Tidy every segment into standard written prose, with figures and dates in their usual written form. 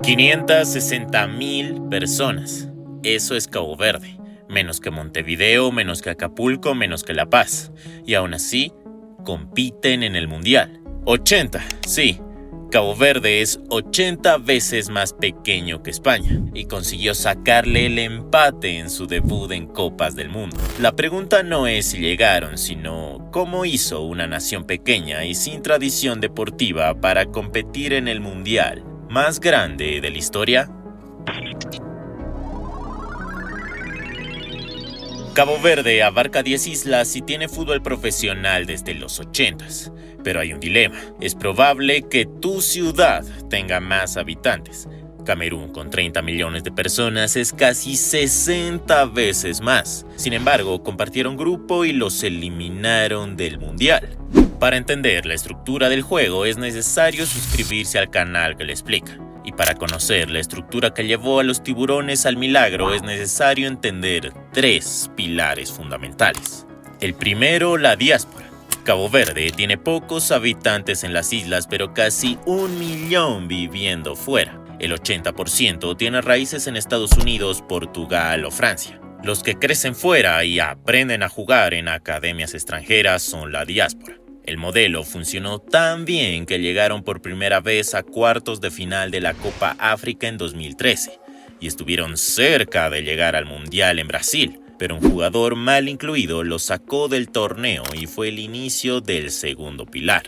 560,000 personas. Eso es Cabo Verde. Menos que Montevideo, menos que Acapulco, menos que La Paz. Y aún así, compiten en el Mundial. 80, sí. Cabo Verde es 80 veces más pequeño que España y consiguió sacarle el empate en su debut en Copas del Mundo. La pregunta no es si llegaron, sino cómo hizo una nación pequeña y sin tradición deportiva para competir en el Mundial más grande de la historia. Cabo Verde abarca 10 islas y tiene fútbol profesional desde los 80s. Pero hay un dilema. Es probable que tu ciudad tenga más habitantes. Camerún, con 30 millones de personas, es casi 60 veces más. Sin embargo, compartieron grupo y los eliminaron del Mundial. Para entender la estructura del juego es necesario suscribirse al canal que le explica. Y para conocer la estructura que llevó a los tiburones al milagro es necesario entender 3 pilares fundamentales. El primero, la diáspora. Cabo Verde tiene pocos habitantes en las islas, pero casi 1 millón viviendo fuera. El 80% tiene raíces en Estados Unidos, Portugal o Francia. Los que crecen fuera y aprenden a jugar en academias extranjeras son la diáspora. El modelo funcionó tan bien que llegaron por primera vez a cuartos de final de la Copa África en 2013 y estuvieron cerca de llegar al Mundial en Brasil, pero un jugador mal incluido los sacó del torneo y fue el inicio del segundo pilar.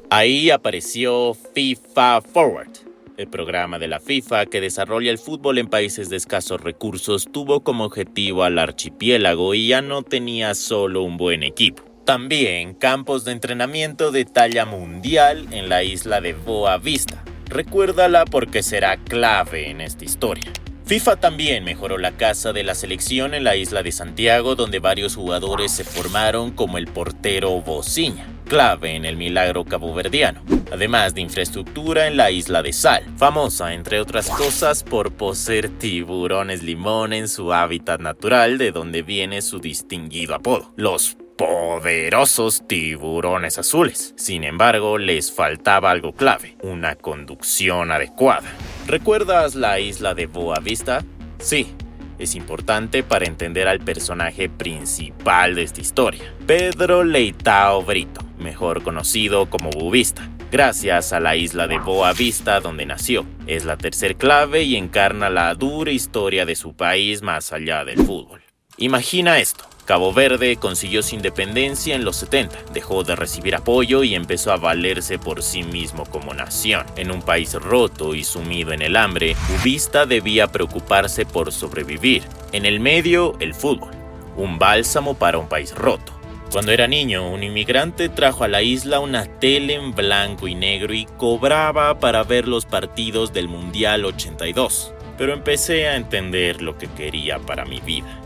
Ahí apareció FIFA Forward. El programa de la FIFA que desarrolla el fútbol en países de escasos recursos tuvo como objetivo al archipiélago y ya no tenía solo un buen equipo. También campos de entrenamiento de talla mundial en la isla de Boa Vista. Recuérdala porque será clave en esta historia. FIFA también mejoró la casa de la selección en la isla de Santiago, donde varios jugadores se formaron, como el portero Bociña, clave en el milagro caboverdiano, además de infraestructura en la isla de Sal, famosa entre otras cosas por poseer tiburones limón en su hábitat natural, de donde viene su distinguido apodo, los poderosos tiburones azules. Sin embargo, les faltaba algo clave: una conducción adecuada. ¿Recuerdas la isla de Boa Vista? Sí, es importante para entender al personaje principal de esta historia, Pedro Leitão Brito, mejor conocido como Boavista, gracias a la isla de Boa Vista donde nació. Es la tercer clave y encarna la dura historia de su país más allá del fútbol. Imagina esto. Cabo Verde consiguió su independencia en los 70, dejó de recibir apoyo y empezó a valerse por sí mismo como nación. En un país roto y sumido en el hambre, Boavista debía preocuparse por sobrevivir. En el medio, el fútbol, un bálsamo para un país roto. Cuando era niño, un inmigrante trajo a la isla una tele en blanco y negro y cobraba para ver los partidos del Mundial 82. Pero empecé a entender lo que quería para mi vida.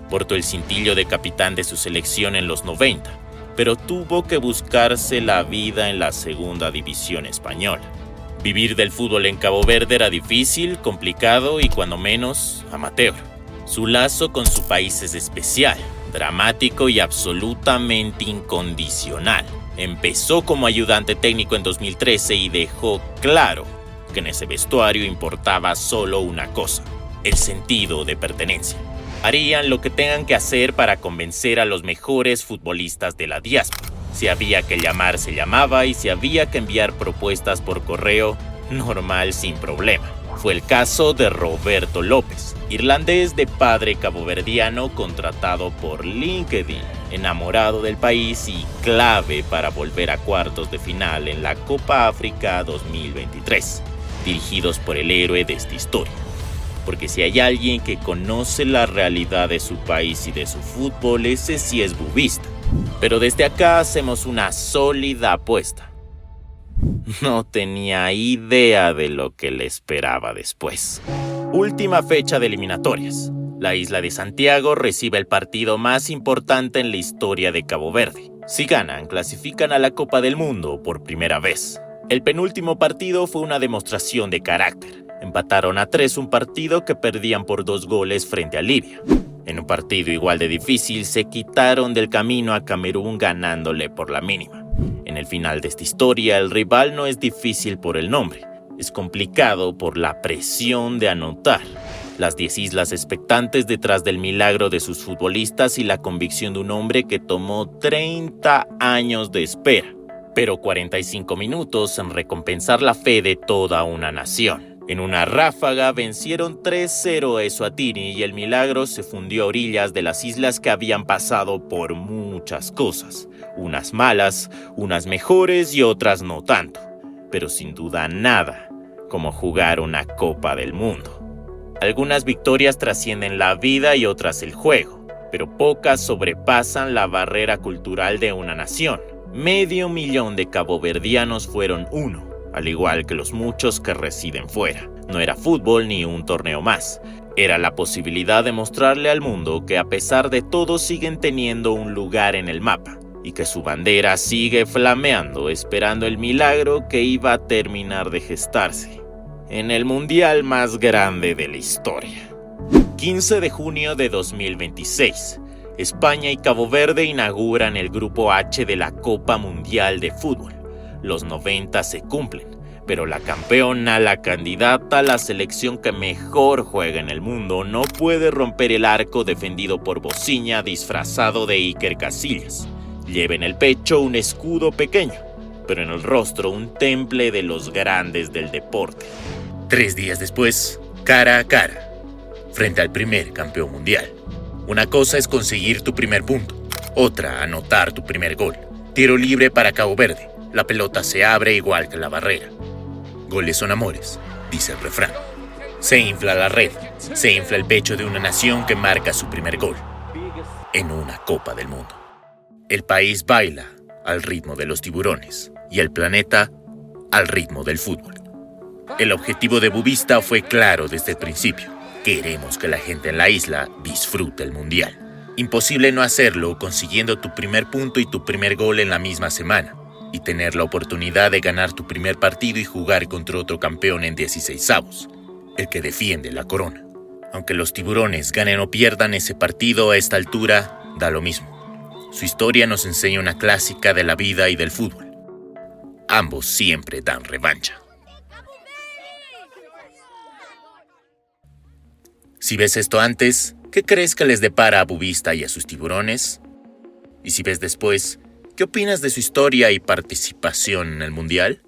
Portó el cintillo de capitán de su selección en los 90, pero tuvo que buscarse la vida en la segunda división española. Vivir del fútbol en Cabo Verde era difícil, complicado y cuando menos amateur. Su lazo con su país es especial, dramático y absolutamente incondicional. Empezó como ayudante técnico en 2013 y dejó claro que en ese vestuario importaba solo una cosa: el sentido de pertenencia. Harían lo que tengan que hacer para convencer a los mejores futbolistas de la diáspora. Si había que llamar, se llamaba, y si había que enviar propuestas por correo, normal, sin problema. Fue el caso de Roberto López, irlandés de padre caboverdiano contratado por LinkedIn, enamorado del país y clave para volver a cuartos de final en la Copa África 2023, dirigidos por el héroe de esta historia. Porque si hay alguien que conoce la realidad de su país y de su fútbol, ese sí es Boavista. Pero desde acá hacemos una sólida apuesta. No tenía idea de lo que le esperaba después. Última fecha de eliminatorias. La isla de Santiago recibe el partido más importante en la historia de Cabo Verde. Si ganan, clasifican a la Copa del Mundo por primera vez. El penúltimo partido fue una demostración de carácter. Empataron a 3 un partido que perdían por 2 goles frente a Libia. En un partido igual de difícil, se quitaron del camino a Camerún ganándole por la mínima. En el final de esta historia, el rival no es difícil por el nombre, Es complicado por la presión de anotar, las 10 islas expectantes detrás del milagro de sus futbolistas y la convicción de un hombre que tomó 30 años de espera, pero 45 minutos en recompensar la fe de toda una nación. En una ráfaga vencieron 3-0 a Eswatini y el milagro se fundió a orillas de las islas que habían pasado por muchas cosas, unas malas, unas mejores y otras no tanto, pero sin duda nada como jugar una Copa del Mundo. Algunas victorias trascienden la vida y otras el juego, pero pocas sobrepasan la barrera cultural de una nación. 500,000 de caboverdianos fueron uno, al igual que los muchos que residen fuera. No era fútbol ni un torneo más. Era la posibilidad de mostrarle al mundo que a pesar de todo siguen teniendo un lugar en el mapa y que su bandera sigue flameando esperando el milagro que iba a terminar de gestarse en el mundial más grande de la historia. 15 de junio de 2026. España y Cabo Verde inauguran el Grupo H de la Copa Mundial de Fútbol. Los 90 se cumplen, pero la campeona, la candidata, la selección que mejor juega en el mundo, no puede romper el arco defendido por Bociña disfrazado de Iker Casillas. Lleva en el pecho un escudo pequeño, pero en el rostro un temple de los grandes del deporte. 3 días después, cara a cara, frente al primer campeón mundial. Una cosa es conseguir tu primer punto, otra anotar tu primer gol. Tiro libre para Cabo Verde. La pelota se abre igual que la barrera. Goles son amores, dice el refrán. Se infla la red, se infla el pecho de una nación que marca su primer gol en una Copa del Mundo. El país baila al ritmo de los tiburones y el planeta al ritmo del fútbol. El objetivo de Bubista fue claro desde el principio. Queremos que la gente en la isla disfrute el mundial. Imposible no hacerlo consiguiendo tu primer punto y tu primer gol en la misma semana, y tener la oportunidad de ganar tu primer partido y jugar contra otro campeón en 16avos, el que defiende la corona. Aunque los tiburones ganen o pierdan ese partido a esta altura, da lo mismo. Su historia nos enseña una clásica de la vida y del fútbol. Ambos siempre dan revancha. Si ves esto antes, ¿qué crees que les depara a Bubista y a sus tiburones? Y si ves después, ¿qué opinas de su historia y participación en el mundial?